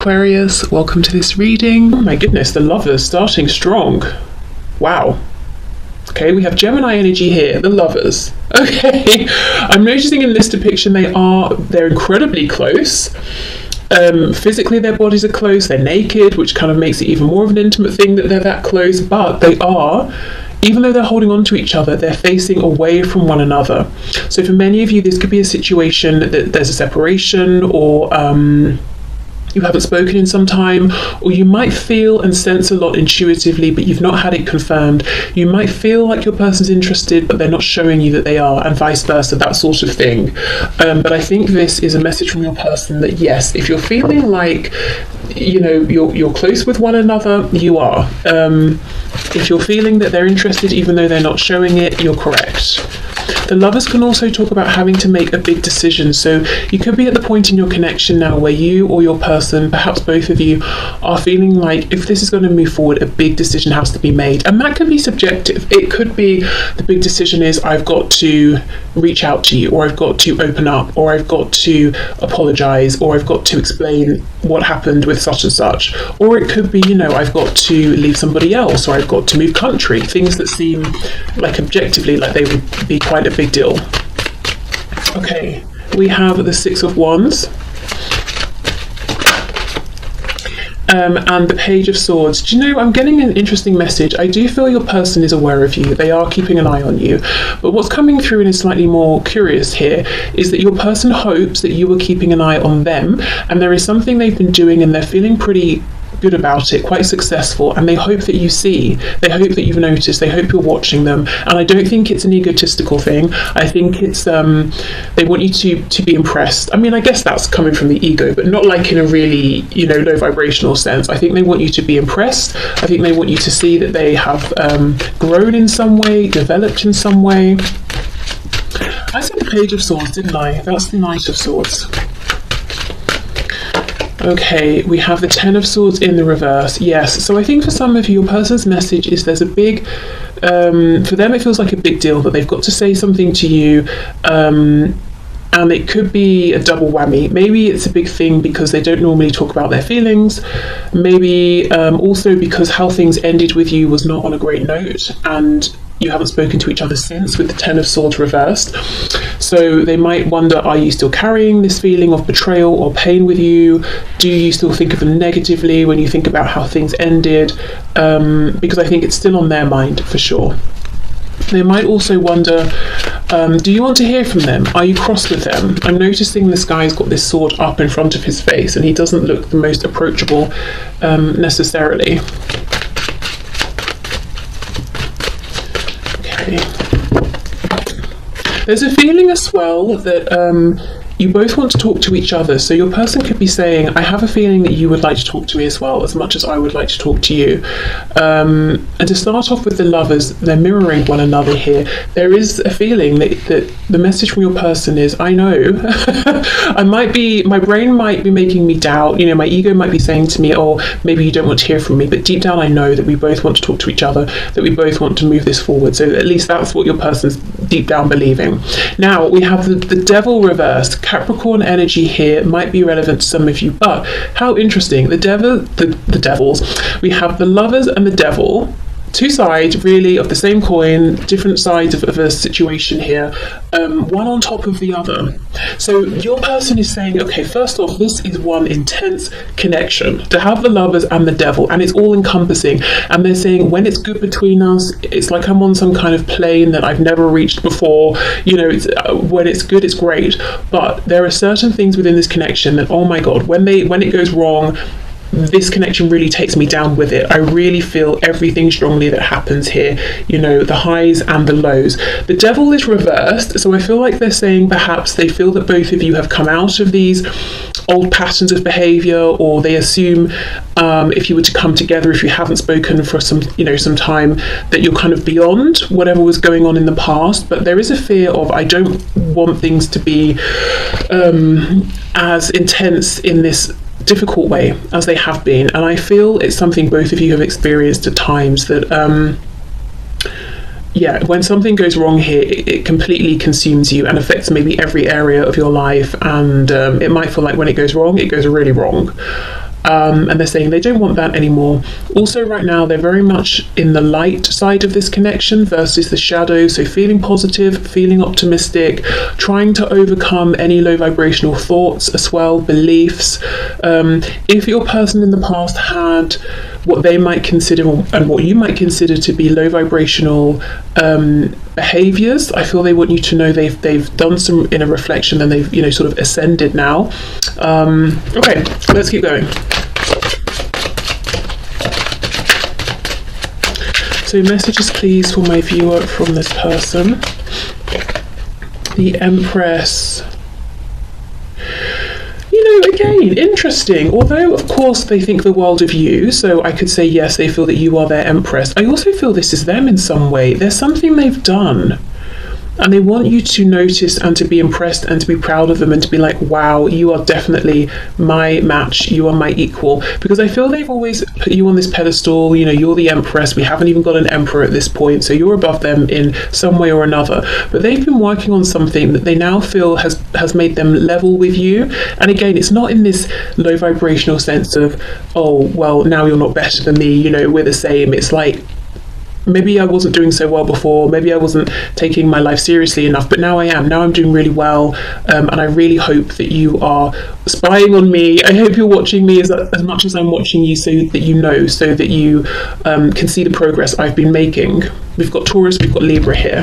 Aquarius, welcome to this reading. Oh my goodness, the lovers starting strong. Wow. Okay, we have Gemini energy here, the lovers. Okay, I'm noticing in this depiction they're incredibly close. Physically their bodies are close, they're naked, which kind of makes it even more of an intimate thing that they're that close, but they are, even though they're holding on to each other, they're facing away from one another. So for many of you, this could be a situation that there's a separation, or you haven't spoken in some time, or you might feel and sense a lot intuitively, but you've not had it confirmed. You might feel like your person's interested, but they're not showing you that they are, and vice versa, that sort of thing. But I think this is a message from your person that yes, if you're feeling like, you know, you're close with one another, you are. If you're feeling that they're interested, even though they're not showing it, you're correct. The lovers can also talk about having to make a big decision. So you could be at the point in your connection now where you or your person, perhaps both of you, are feeling like if this is going to move forward, a big decision has to be made. And that can be subjective. It could be the big decision is I've got to reach out to you, or I've got to open up, or I've got to apologize, or I've got to explain what happened with such and such. Or it could be, you know, I've got to leave somebody else, or I've got to move country. Things that seem like objectively like they would be quite a big deal. Okay, we have the Six of Wands. And the Page of Swords. Do you know, I'm getting an interesting message. I do feel your person is aware of you. They are keeping an eye on you. But what's coming through and is slightly more curious here is that your person hopes that you are keeping an eye on them, and there is something they've been doing and they're feeling pretty good about it, quite successful, and they hope that you see, they hope that you've noticed, they hope you're watching them. And I don't think it's an egotistical thing. I think it's they want you to be impressed. I mean, I guess that's coming from the ego, but not like in a really, you know, low vibrational sense. I think they want you to be impressed. I think they want you to see that they have grown in some way, developed in some way. I said the Page of Swords, didn't I? That's the Knight of Swords. Okay, we have the Ten of Swords in the reverse. Yes, so I think for some of you, your person's message is there's a big, for them it feels like a big deal that they've got to say something to you, and it could be a double whammy. Maybe it's a big thing because they don't normally talk about their feelings. Maybe also because how things ended with you was not on a great note, and you haven't spoken to each other since, with the Ten of Swords reversed. So they might wonder, are you still carrying this feeling of betrayal or pain with you? Do you still think of them negatively when you think about how things ended? Because I think it's still on their mind for sure. They might also wonder, do you want to hear from them? Are you cross with them? I'm noticing this guy's got this sword up in front of his face and he doesn't look the most approachable necessarily. There's a feeling as well that you both want to talk to each other. So your person could be saying, I have a feeling that you would like to talk to me as well, as much as I would like to talk to you. And to start off with the lovers, they're mirroring one another here. There is a feeling that the message from your person is, I know, my brain might be making me doubt, you know, my ego might be saying to me, oh, maybe you don't want to hear from me, but deep down I know that we both want to talk to each other, that we both want to move this forward. So at least that's what your person's deep down believing. Now we have the Devil reversed. Capricorn energy here might be relevant to some of you, but how interesting. The devils. We have the lovers and the devil. Two sides really of the same coin, different sides of a situation here, one on top of the other. So your person is saying, okay, first off, this is one intense connection to have the lovers and the devil, and it's all encompassing. And they're saying, when it's good between us, it's like I'm on some kind of plane that I've never reached before. You know, when it's good, it's great. But there are certain things within this connection that, oh my God, when it goes wrong, this connection really takes me down with it. I really feel everything strongly that happens here, you know, the highs and the lows. The devil is reversed, so I feel like they're saying perhaps they feel that both of you have come out of these old patterns of behavior, or they assume if you were to come together, if you haven't spoken for some time, that you're kind of beyond whatever was going on in the past. But there is a fear of, I don't want things to be as intense in this difficult way as they have been, and I feel it's something both of you have experienced at times, that when something goes wrong here, it completely consumes you and affects maybe every area of your life, and it might feel like when it goes wrong, it goes really wrong. And they're saying they don't want that anymore. Also, right now, they're very much in the light side of this connection versus the shadow. So feeling positive, feeling optimistic, trying to overcome any low vibrational thoughts as well, beliefs. If your person in the past had what they might consider and what you might consider to be low vibrational behaviors, I feel they want you to know they've done some inner reflection and they've, you know, sort of ascended now. Okay, let's keep going. So messages please for my viewer from this person. The Empress. You know, again, interesting. Although, of course, they think the world of you, so I could say, yes, they feel that you are their Empress. I also feel this is them in some way. There's something they've done, and they want you to notice and to be impressed and to be proud of them and to be like, wow, you are definitely my match, you are my equal. Because I feel they've always put you on this pedestal, you know, you're the Empress, we haven't even got an Emperor at this point, so you're above them in some way or another. But they've been working on something that they now feel has made them level with you. And again, it's not in this low vibrational sense of, oh, well, now you're not better than me, you know, we're the same. It's like, maybe I wasn't doing so well before, maybe I wasn't taking my life seriously enough, but now I am. Now I'm doing really well, and I really hope that you are spying on me. I hope you're watching me as much as I'm watching you, so that you know, so that you can see the progress I've been making. We've got Taurus, we've got Libra here.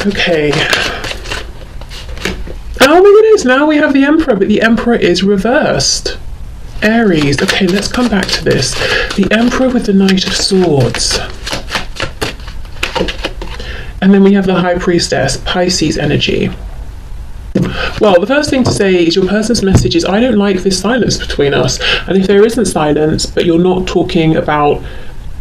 Okay. Oh my goodness, now we have the Emperor, but the Emperor is reversed. Aries. Okay, let's come back to this. The Emperor with the Knight of Swords. And then we have the High Priestess, Pisces energy. Well, the first thing to say is your person's message is, I don't like this silence between us. And if there isn't silence, but you're not talking about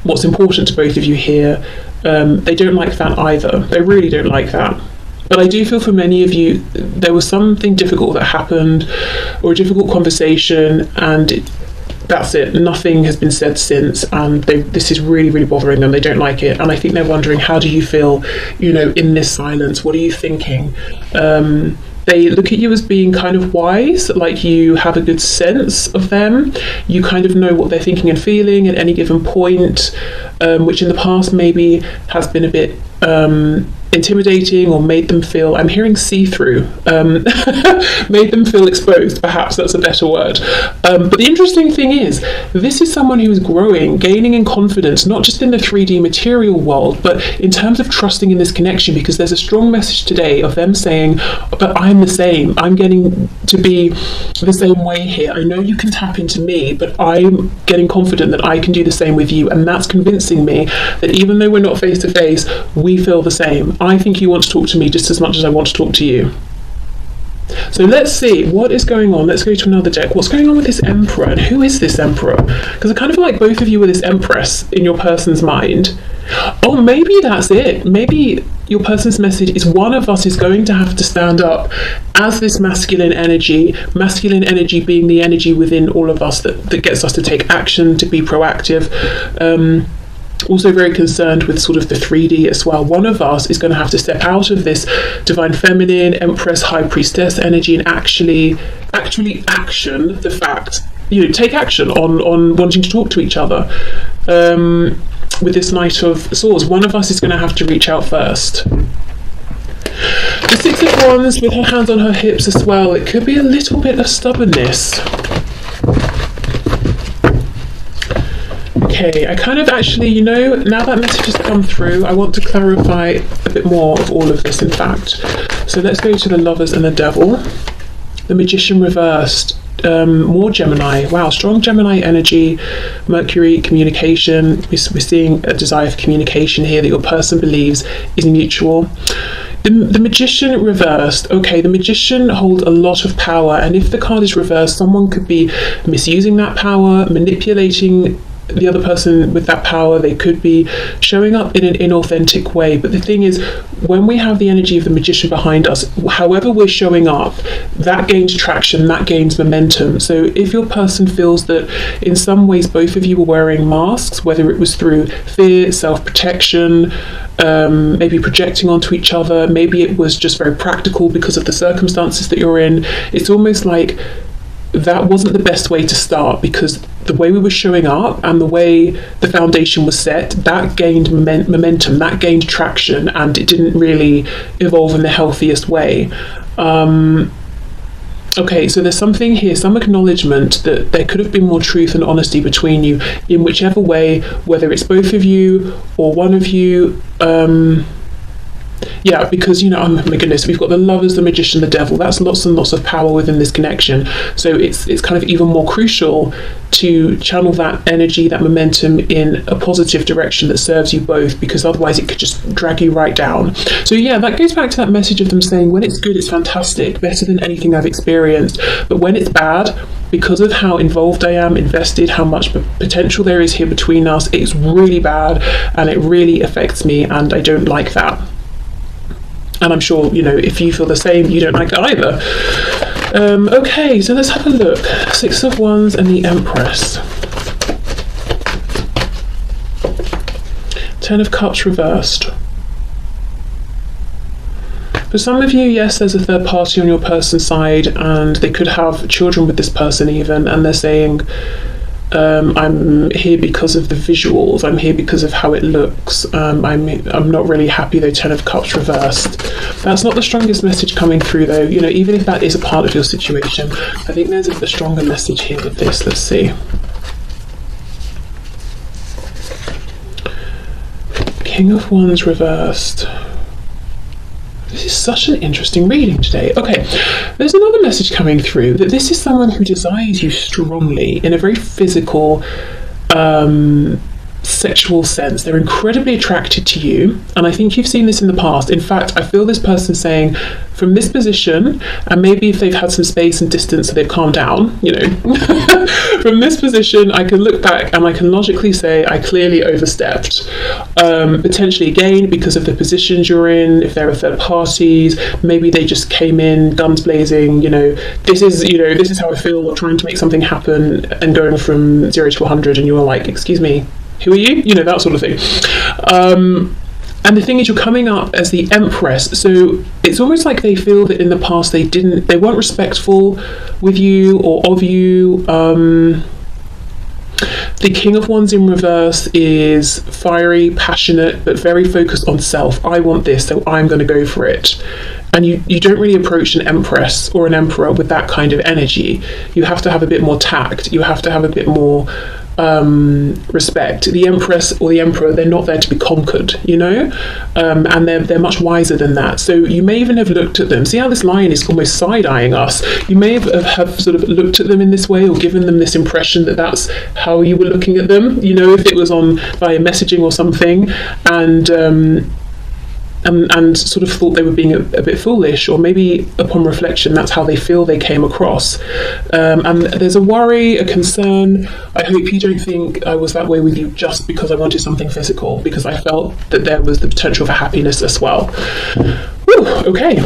what's important to both of you here, they don't like that either. They really don't like that. But I do feel for many of you, there was something difficult that happened, or a difficult conversation, and that's it. Nothing has been said since, and this is really, really bothering them. They don't like it, and I think they're wondering, how do you feel, you know, in this silence? What are you thinking? They look at you as being kind of wise, like you have a good sense of them. You kind of know what they're thinking and feeling at any given point, which in the past maybe has been a bit intimidating, or made them feel, I'm hearing see-through, made them feel exposed, perhaps that's a better word. But the interesting thing is, this is someone who is growing, gaining in confidence, not just in the 3D material world, but in terms of trusting in this connection, because there's a strong message today of them saying, but I'm the same, I'm getting to be the same way here. I know you can tap into me, but I'm getting confident that I can do the same with you, and that's convincing me that even though we're not face to face, we feel the same. I think you want to talk to me just as much as I want to talk to you. So let's see what is going on. Let's go to another deck. What's going on with this Emperor, and who is this Emperor? Because I kind of feel like both of you are this Empress in your person's mind. Oh, maybe that's it. Maybe your person's message is, one of us is going to have to stand up as this masculine energy being the energy within all of us that gets us to take action, to be proactive. Also very concerned with sort of the 3D as well. One of us is going to have to step out of this divine feminine, Empress, High Priestess energy and actually action the fact, you know, take action on wanting to talk to each other. With this Knight of Swords, one of us is going to have to reach out first. The Six of Wands with her hands on her hips as well. It could be a little bit of stubbornness. Okay, I kind of actually, you know, now that message has come through, I want to clarify a bit more of all of this, in fact. So let's go to the Lovers and the Devil. The Magician reversed. More Gemini. Wow, strong Gemini energy. Mercury, communication. We're seeing a desire for communication here that your person believes is mutual. The Magician reversed. Okay, the Magician holds a lot of power, and if the card is reversed, someone could be misusing that power, manipulating the other person with that power. They could be showing up in an inauthentic way. But the thing is, when we have the energy of the Magician behind us, however we're showing up, that gains traction, that gains momentum. So if your person feels that in some ways both of you were wearing masks, whether it was through fear, self-protection, maybe projecting onto each other, maybe it was just very practical because of the circumstances that you're in, it's almost like that wasn't the best way to start, because the way we were showing up and the way the foundation was set, that gained momentum, that gained traction, and it didn't really evolve in the healthiest way. Okay, so there's something here, some acknowledgement that there could have been more truth and honesty between you in whichever way, whether it's both of you or one of you. Yeah, because, you know, oh my goodness, we've got the Lovers, the Magician, the Devil. That's lots and lots of power within this connection. So it's kind of even more crucial to channel that energy, that momentum in a positive direction that serves you both, because otherwise it could just drag you right down. So yeah, that goes back to that message of them saying, when it's good, it's fantastic, better than anything I've experienced. But when it's bad, because of how involved I am, invested, how much potential there is here between us, it's really bad and it really affects me, and I don't like that. And I'm sure, you know, if you feel the same, you don't like it either. Okay, so let's have a look. Six of Wands and the Empress. Ten of Cups reversed. For some of you, yes, there's a third party on your person's side, and they could have children with this person even, and they're saying, I'm here because of the visuals, I'm here because of how it looks, I'm not really happy though. Ten of Cups reversed. That's not the strongest message coming through though, you know, even if that is a part of your situation. I think there's a stronger message here with this. Let's see. King of Wands reversed. This is such an interesting reading today. Okay, there's another message coming through that this is someone who desires you strongly in a very physical, sexual sense. They're incredibly attracted to you, and I think you've seen this in the past. In fact, I feel this person saying, from this position, and maybe if they've had some space and distance so they've calmed down, you know, from this position I can look back and I can logically say I clearly overstepped. Potentially again because of the positions you're in, if there are third parties, maybe they just came in guns blazing, you know, this is how I feel, or trying to make something happen and going from 0 to 100, and you're like, excuse me, who are you? You know, that sort of thing. And the thing is, you're coming up as the Empress, so it's almost like they feel that in the past they weren't respectful with you or of you. The King of Wands in reverse is fiery, passionate, but very focused on self. I want this, so I'm going to go for it. And you don't really approach an Empress or an Emperor with that kind of energy. You have to have a bit more tact. You have to have a bit more respect. The Empress or the Emperor, they're not there to be conquered, you know, and they're much wiser than that. So you may even have looked at them. See how this lion is almost side-eyeing us? You may have sort of looked at them in this way, or given them this impression that that's how you were looking at them, you know, if it was on via messaging or something, and sort of thought they were being a bit foolish, or maybe upon reflection that's how they feel they came across. And there's a worry, a concern. I hope you don't think I was that way with you just because I wanted something physical, because I felt that there was the potential for happiness as well. Whew, okay.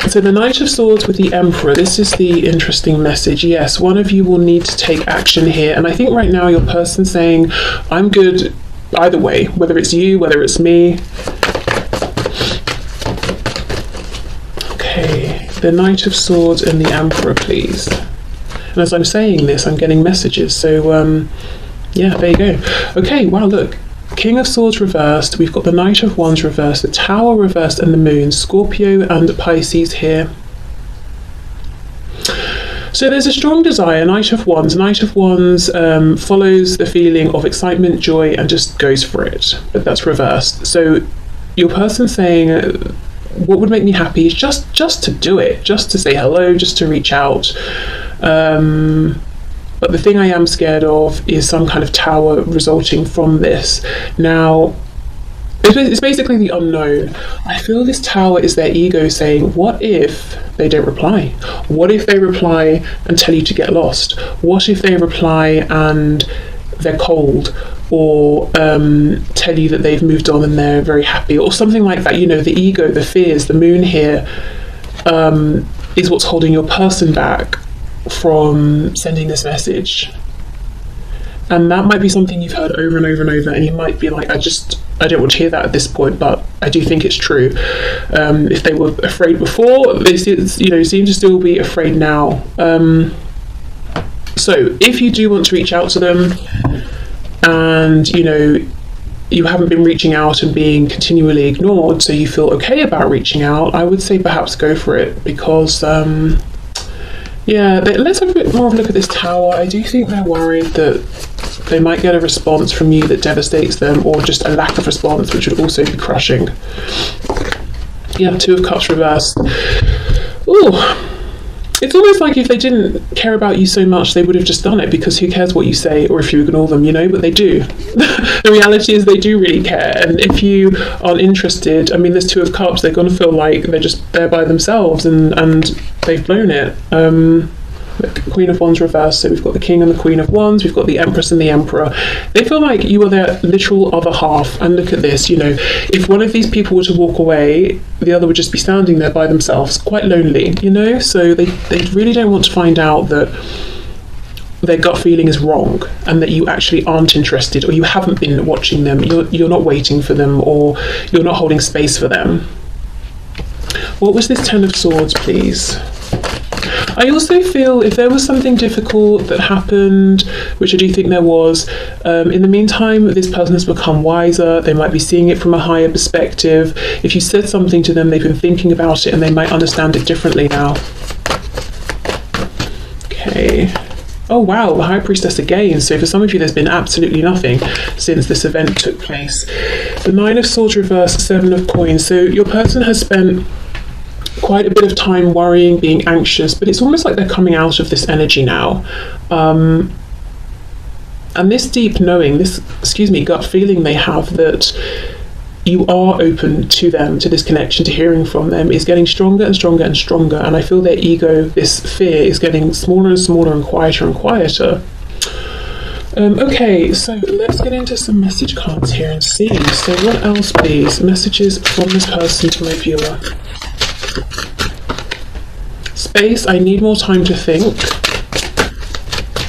So the Knight of Swords with the Emperor, this is the interesting message. Yes, one of you will need to take action here, and I think right now your person's saying, I'm good either way, whether it's you, whether it's me. Okay, the Knight of Swords and the Emperor, please. And as I'm saying this, I'm getting messages, so yeah, there you go. Okay, wow, look, King of Swords reversed, we've got the Knight of Wands reversed, the Tower reversed, and the Moon. Scorpio and Pisces here. So there's a strong desire. Knight of Wands. Knight of Wands follows the feeling of excitement, joy, and just goes for it. But that's reversed. So your person saying, what would make me happy is just to do it, just to say hello, just to reach out. But the thing I am scared of is some kind of tower resulting from this. Now, it's basically the unknown. I feel this tower is their ego saying, what if they don't reply? What if they reply and tell you to get lost? What if they reply and they're cold, or tell you that they've moved on and they're very happy, or something like that? You know, the ego, the fears, the Moon here is what's holding your person back from sending this message. And that might be something you've heard over and over and over, and you might be like, I don't want to hear that at this point, but I do think it's true. If they were afraid before, they seem to still be afraid now. So if you do want to reach out to them, and you haven't been reaching out and being continually ignored, so you feel okay about reaching out, I would say perhaps go for it, because let's have a bit more of a look at this Tower. I do think they're worried that they might get a response from you that devastates them, or just a lack of response, which would also be crushing. Yeah, Two of Cups reversed. Ooh. It's almost like if they didn't care about you so much, they would have just done it, because who cares what you say or if you ignore them, but they do. The reality is they do really care, and if you aren't interested, I mean, there's Two of Cups, they're going to feel like they're just there by themselves, and they've blown it. Queen of Wands reversed, so we've got the King and the Queen of Wands, we've got the Empress and the Emperor. They feel like you are their literal other half, and look at this, if one of these people were to walk away, the other would just be standing there by themselves, quite lonely, so they really don't want to find out that their gut feeling is wrong, and that you actually aren't interested, or you haven't been watching them, you're not waiting for them, or you're not holding space for them. What was this Ten of Swords, please? I also feel if there was something difficult that happened, which I do think there was, in the meantime, this person has become wiser. They might be seeing it from a higher perspective. If you said something to them, they've been thinking about it, and they might understand it differently now. Okay. Oh wow, the High Priestess again. So for some of you, there's been absolutely nothing since this event took place. The Nine of Swords reversed, Seven of Coins. So your person has spent quite a bit of time worrying, being anxious, but it's almost like they're coming out of this energy now. And this deep knowing, gut feeling they have that you are open to them, to this connection, to hearing from them, is getting stronger and stronger and stronger. And I feel their ego, this fear, is getting smaller and smaller and quieter and quieter. Okay, so let's get into some message cards here and see. So what else, please? Messages from this person to my viewer. Space, I need more time to think.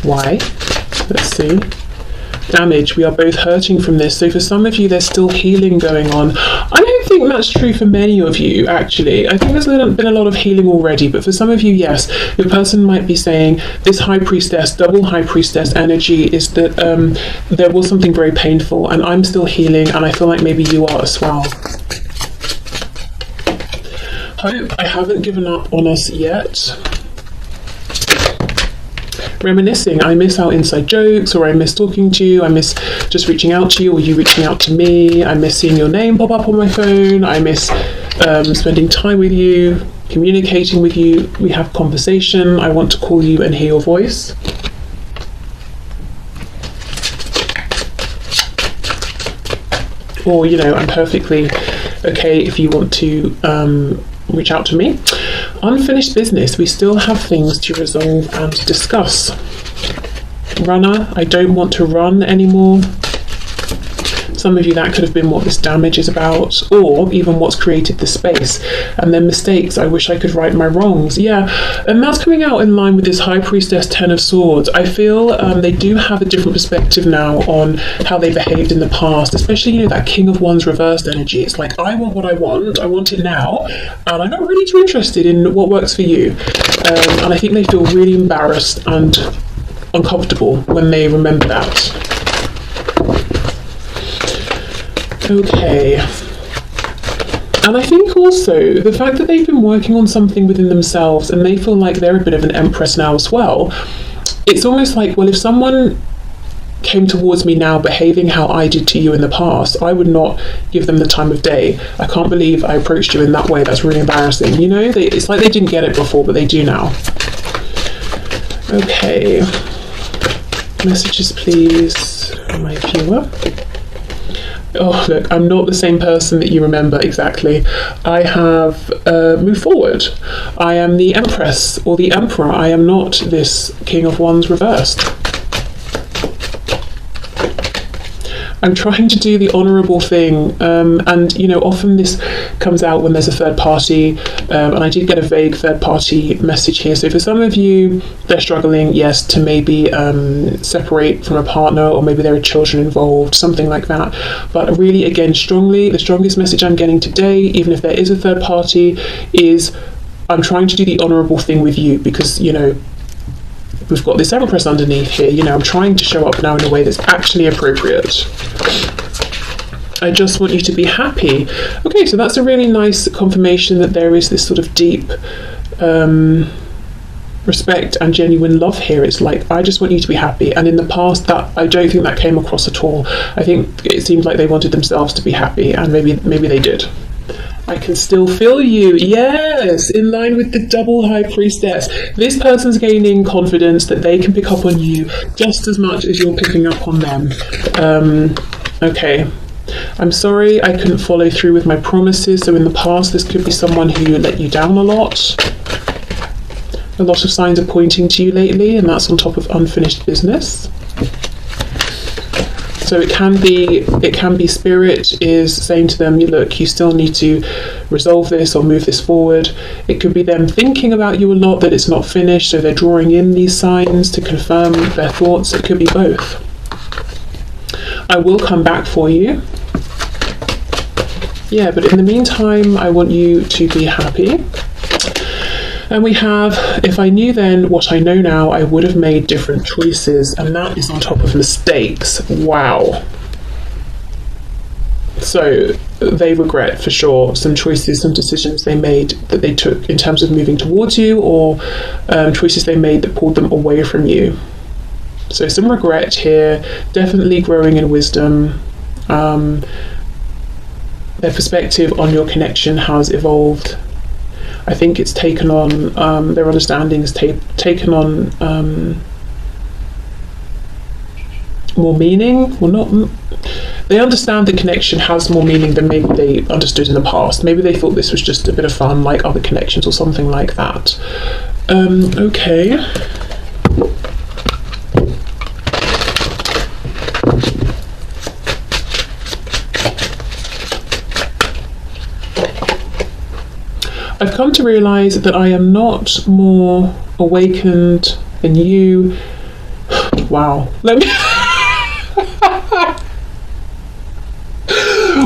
Why? Let's see. Damage, we are both hurting from this. So for some of you, there's still healing going on. I don't think that's true for many of you, actually. I think there's been a lot of healing already, but for some of you, yes, your person might be saying this High Priestess, double High Priestess energy is that there was something very painful, and I'm still healing, and I feel like maybe you are as well. Hope, I haven't given up on us yet. Reminiscing, I miss our inside jokes, or I miss talking to you, I miss just reaching out to you, or you reaching out to me, I miss seeing your name pop up on my phone, I miss spending time with you, communicating with you, we have conversation, I want to call you and hear your voice. Or, I'm perfectly okay if you want to reach out to me. Unfinished business, we still have things to resolve and discuss. Runner, I don't want to run anymore. Some of you, that could have been what this damage is about, or even what's created the space. And then mistakes, I wish I could right my wrongs. Yeah, and that's coming out in line with this High Priestess, Ten of Swords. I feel they do have a different perspective now on how they behaved in the past, especially, that King of Wands reversed energy. It's like, I want what I want it now, and I'm not really too interested in what works for you. And I think they feel really embarrassed and uncomfortable when they remember that. Okay, and I think also the fact that they've been working on something within themselves and they feel like they're a bit of an empress now as well, it's almost like, well, if someone came towards me now behaving how I did to you in the past, I would not give them the time of day. I can't believe I approached you in that way, that's really embarrassing. It's like they didn't get it before, but they do now. Okay, messages please, my viewer. Oh, look, I'm not the same person that you remember exactly. I have moved forward. I am the Empress or the Emperor. I am not this King of Wands reversed. I'm trying to do the honourable thing, and you know, often this comes out when there's a third party, and I did get a vague third party message here. So for some of you, they're struggling, yes, to maybe separate from a partner, or maybe there are children involved, something like that. But really, again, the strongest message I'm getting today, even if there is a third party, is I'm trying to do the honourable thing with you, because, you know, we've got this Empress underneath here. You know, I'm trying to show up now in a way that's actually appropriate. I just want you to be happy. Okay, so that's a really nice confirmation that there is this sort of deep respect and genuine love here. It's like, I just want you to be happy. And in the past, that I don't think that came across at all. I think it seemed like they wanted themselves to be happy, and maybe they did. I can still feel you. Yes, in line with the double high priestess. This person's gaining confidence that they can pick up on you just as much as you're picking up on them. Okay. I'm sorry I couldn't follow through with my promises. So in the past, this could be someone who let you down a lot. A lot of signs are pointing to you lately, and that's on top of unfinished business. So it can be spirit is saying to them, look, you still need to resolve this or move this forward. It could be them thinking about you a lot, that it's not finished, so they're drawing in these signs to confirm their thoughts. It could be both. I will come back for you. Yeah, but in the meantime, I want you to be happy. And we have, if I knew then what I know now, I would have made different choices. And that is on top of mistakes. Wow. So they regret, for sure, some choices, some decisions they made that they took in terms of moving towards you, or choices they made that pulled them away from you. So some regret here, definitely growing in wisdom. Their perspective on your connection has evolved. I think it's taken on, their understanding has taken on more meaning. Well, not. They understand the connection has more meaning than maybe they understood in the past. Maybe they thought this was just a bit of fun, like other connections or something like that. Okay. I've come to realise that I am not more awakened than you. Wow. Let me...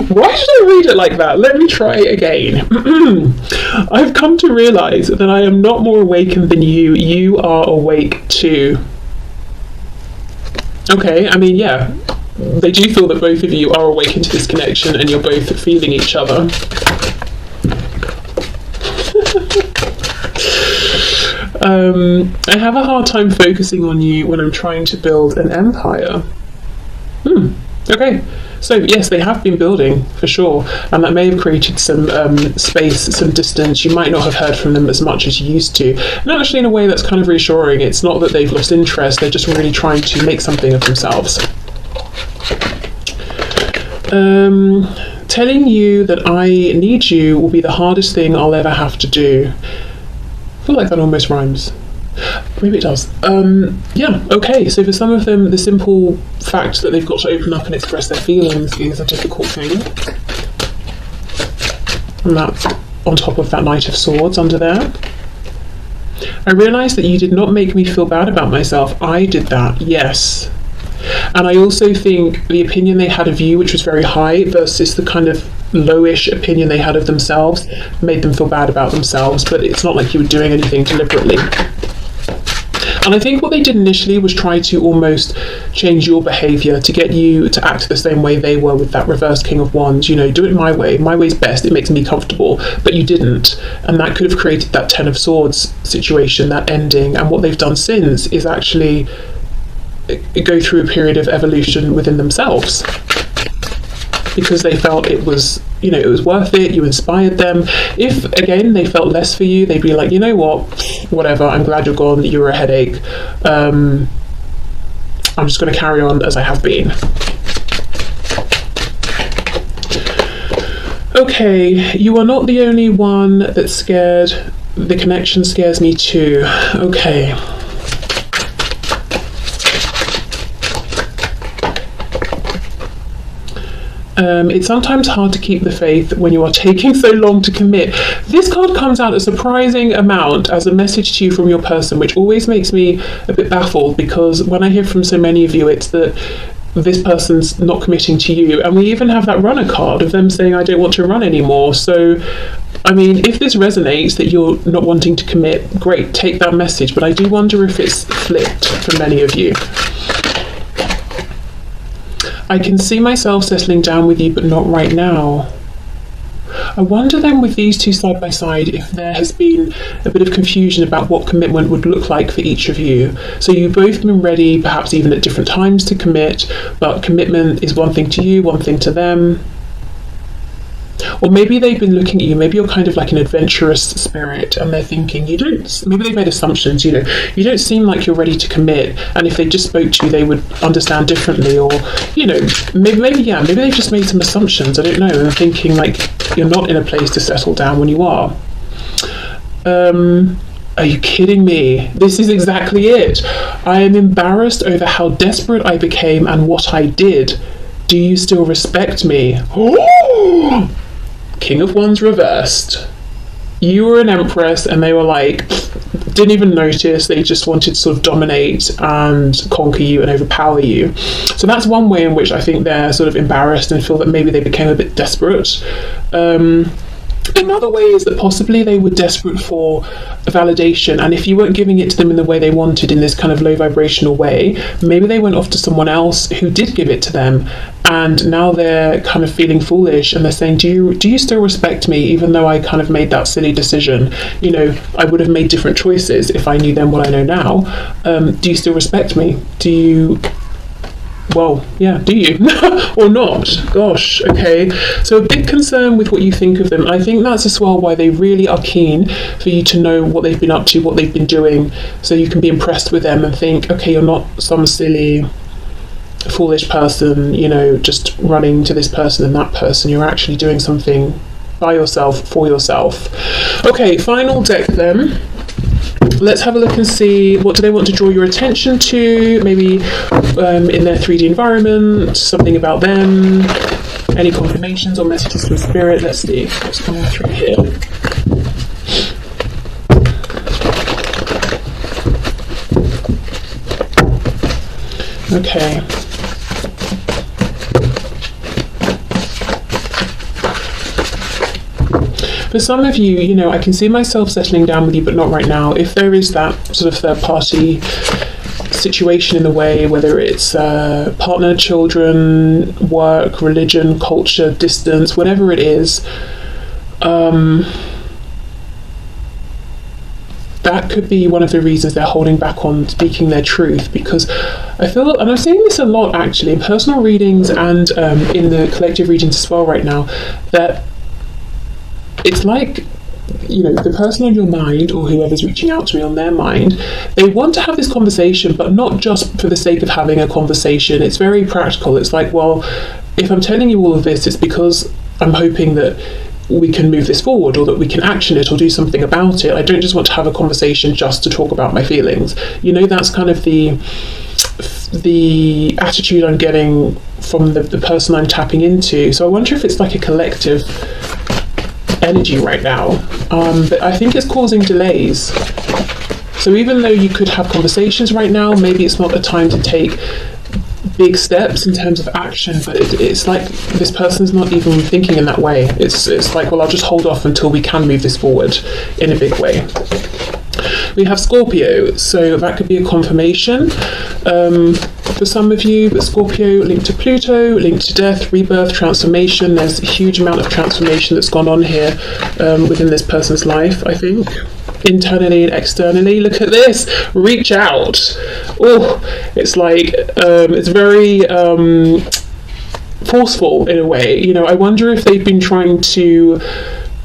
Why should I read it like that? Let me try again. I've come to realise that I am not more awakened than you. You are awake too. Okay, I mean, yeah. They do feel that both of you are awakened to this connection and you're both feeling each other. I have a hard time focusing on you when I'm trying to build an empire. Okay, so yes, they have been building for sure, and that may have created some space, some distance. You might not have heard from them as much as you used to, and actually in a way that's kind of reassuring. It's not that they've lost interest, they're just really trying to make something of themselves. Telling you that I need you will be the hardest thing I'll ever have to do. I feel like that almost rhymes. Maybe it does. Yeah, okay, so for some of them, the simple fact that they've got to open up and express their feelings is a difficult thing. And that's on top of that Knight of Swords under there. I realised that you did not make me feel bad about myself. I did that, yes. And I also think the opinion they had of you, which was very high, versus the kind of lowish opinion they had of themselves, made them feel bad about themselves, but it's not like you were doing anything deliberately. And I think what they did initially was try to almost change your behaviour to get you to act the same way they were with that reverse King of Wands. You know, do it my way. My way's best. It makes me comfortable. But you didn't. And that could have created that Ten of Swords situation, that ending. And what they've done since is actually go through a period of evolution within themselves. Because they felt it was, you know, it was worth it, you inspired them. If, again, they felt less for you, they'd be like, you know what, whatever, I'm glad you're gone, you were a headache. I'm just going to carry on as I have been. Okay, you are not the only one that's scared. The connection scares me too. Okay. It's sometimes hard to keep the faith when you are taking so long to commit. This card comes out a surprising amount as a message to you from your person, which always makes me a bit baffled, because when I hear from so many of you, it's that this person's not committing to you. And we even have that runner card of them saying, I don't want to run anymore. So, I mean, if this resonates that you're not wanting to commit, great, take that message. But I do wonder if it's flipped for many of you. I can see myself settling down with you, but not right now. I wonder then, with these two side by side, if there has been a bit of confusion about what commitment would look like for each of you. So you've both been ready, perhaps even at different times, to commit, but commitment is one thing to you, one thing to them. Or maybe they've been looking at you, maybe you're kind of like an adventurous spirit, and they're thinking, maybe they've made assumptions, you don't seem like you're ready to commit, and if they just spoke to you, they would understand differently, or, maybe they've just made some assumptions, I don't know, and thinking like you're not in a place to settle down when you are. Are you kidding me? This is exactly it. I am embarrassed over how desperate I became and what I did. Do you still respect me? Oh! King of Wands reversed. You were an empress and they were like, didn't even notice. They just wanted to sort of dominate and conquer you and overpower you. So that's one way in which I think they're sort of embarrassed and feel that maybe they became a bit desperate. Another way is that possibly they were desperate for validation, and if you weren't giving it to them in the way they wanted, in this kind of low vibrational way, maybe they went off to someone else who did give it to them, and now they're kind of feeling foolish and they're saying, do you still respect me, even though I kind of made that silly decision? I would have made different choices if I knew then what I know now. Do you still respect me? Do you or not? Gosh, okay. So a big concern with what you think of them. I think that's as well why they really are keen for you to know what they've been up to, what they've been doing, so you can be impressed with them and think, okay, you're not some silly, foolish person, just running to this person and that person. You're actually doing something by yourself, for yourself. Okay, final deck then. Let's have a look and see, what do they want to draw your attention to? Maybe in their 3D environment, something about them, any confirmations or messages from spirit. Let's see what's coming through here. Okay. For some of you, I can see myself settling down with you, but not right now. If there is that sort of third party situation in the way, whether it's partner, children, work, religion, culture, distance, whatever it is, that could be one of the reasons they're holding back on speaking their truth, because I feel, and I'm seeing this a lot actually in personal readings and in the collective readings as well right now, that it's like, the person on your mind, or whoever's reaching out to me on their mind, they want to have this conversation, but not just for the sake of having a conversation. It's very practical. It's like, well, if I'm telling you all of this, it's because I'm hoping that we can move this forward, or that we can action it or do something about it. I don't just want to have a conversation just to talk about my feelings. That's kind of the attitude I'm getting from the person I'm tapping into. So I wonder if it's like a collective energy right now, but I think it's causing delays. So even though you could have conversations right now, maybe it's not a time to take big steps in terms of action, but it's like this person's not even thinking in that way. It's like, well, I'll just hold off until we can move this forward in a big way. We have Scorpio, so that could be a confirmation for some of you, but Scorpio linked to Pluto, linked to death, rebirth, transformation. There's a huge amount of transformation that's gone on here within this person's life, I think, internally and externally. Look at this, reach out. Oh, it's like, it's very forceful in a way. I wonder if they've been trying to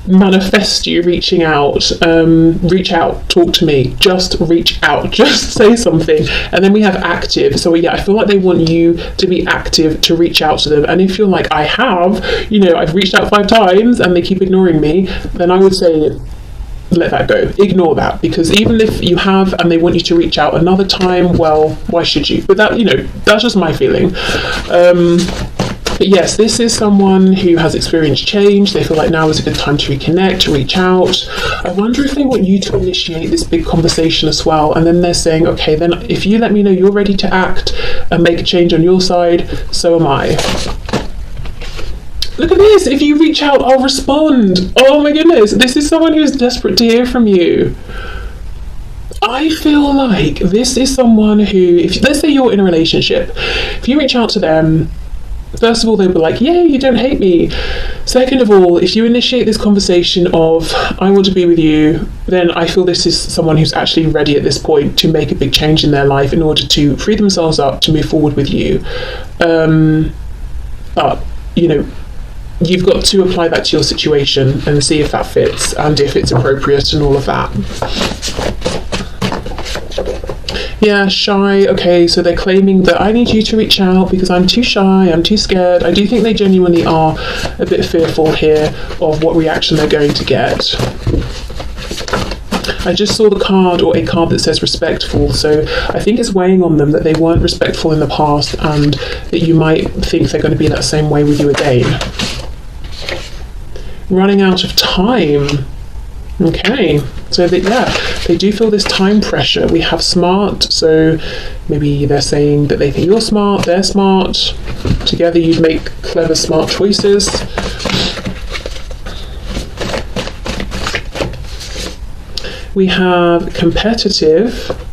manifest you reaching out. Reach out, talk to me, just reach out, just say something. And then we have active. So I feel like they want you to be active, to reach out to them. And if you're like, I have, I've reached out 5 times and they keep ignoring me, then I would say let that go, ignore that, because even if you have and they want you to reach out another time, well, why should you? But that, that's just my feeling. But yes, this is someone who has experienced change. They feel like now is a good time to reconnect, to reach out. I wonder if they want you to initiate this big conversation as well. And then they're saying, okay, then if you let me know you're ready to act and make a change on your side, so am I. Look at this. If you reach out, I'll respond. Oh my goodness. This is someone who's desperate to hear from you. I feel like this is someone who, if let's say you're in a relationship, if you reach out to them, first of all, they'll be like, yay, you don't hate me. Second of all, if you initiate this conversation of, I want to be with you, then I feel this is someone who's actually ready at this point to make a big change in their life in order to free themselves up to move forward with you. But, you know, you've got to apply that to your situation and see if that fits and if it's appropriate and all of that. Yeah, shy. Okay, so they're claiming that I need you to reach out because I'm too shy, I'm too scared. I do think they genuinely are a bit fearful here of what reaction they're going to get. I just saw the card, or a card that says respectful, so I think it's weighing on them that they weren't respectful in the past and that you might think they're going to be that same way with you again. Running out of time. Okay, so that, yeah, they do feel this time pressure. We have smart, so maybe they're saying that they think you're smart, they're smart. Together you'd make clever, smart choices. We have competitive.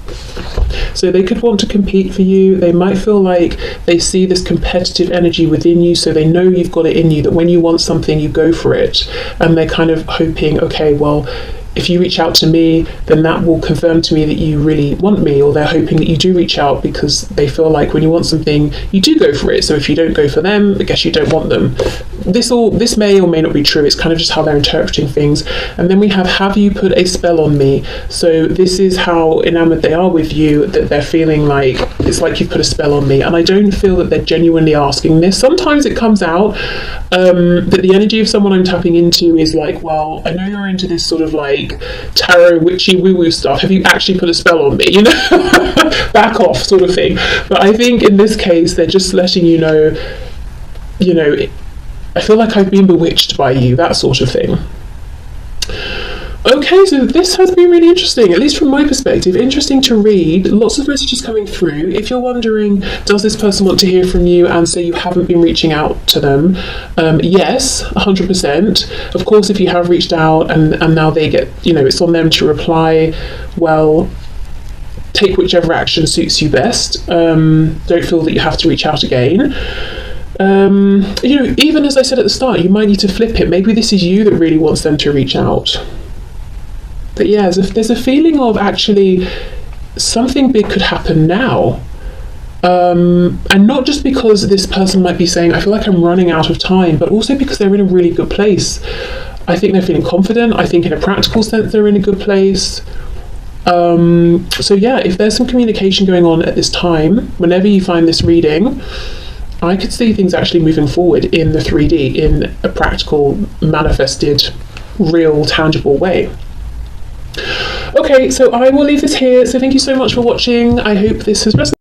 So they could want to compete for you. They might feel like they see this competitive energy within you, so they know you've got it in you, that when you want something, you go for it. And they're kind of hoping, okay, well, if you reach out to me, then that will confirm to me that you really want me, or they're hoping that you do reach out because they feel like when you want something, you do go for it. So if you don't go for them, I guess you don't want them. This may or may not be true. It's kind of just how they're interpreting things. And then we have you put a spell on me? So this is how enamored they are with you, that they're feeling like it's like you've put a spell on me. And I don't feel that they're genuinely asking this. Sometimes it comes out that the energy of someone I'm tapping into is like, well, I know you're into this sort of like tarot witchy woo-woo stuff. Have you actually put a spell on me? You know, back off sort of thing. But I think in this case, they're just letting you know, I feel like I've been bewitched by you, that sort of thing. Okay, so this has been really interesting, at least from my perspective. Interesting to read, lots of messages coming through. If you're wondering, does this person want to hear from you and say you haven't been reaching out to them? Yes, 100%. Of course, if you have reached out and now they get, it's on them to reply, well, take whichever action suits you best. Don't feel that you have to reach out again. Even as I said at the start, you might need to flip it. Maybe this is you that really wants them to reach out. But yeah, there's a feeling of actually something big could happen now. And not just because this person might be saying, I feel like I'm running out of time, but also because they're in a really good place. I think they're feeling confident. I think in a practical sense, they're in a good place. So yeah, if there's some communication going on at this time, whenever you find this reading, I could see things actually moving forward in the 3D, in a practical, manifested, real, tangible way. Okay, so I will leave this here. So thank you so much for watching. I hope this has resonated.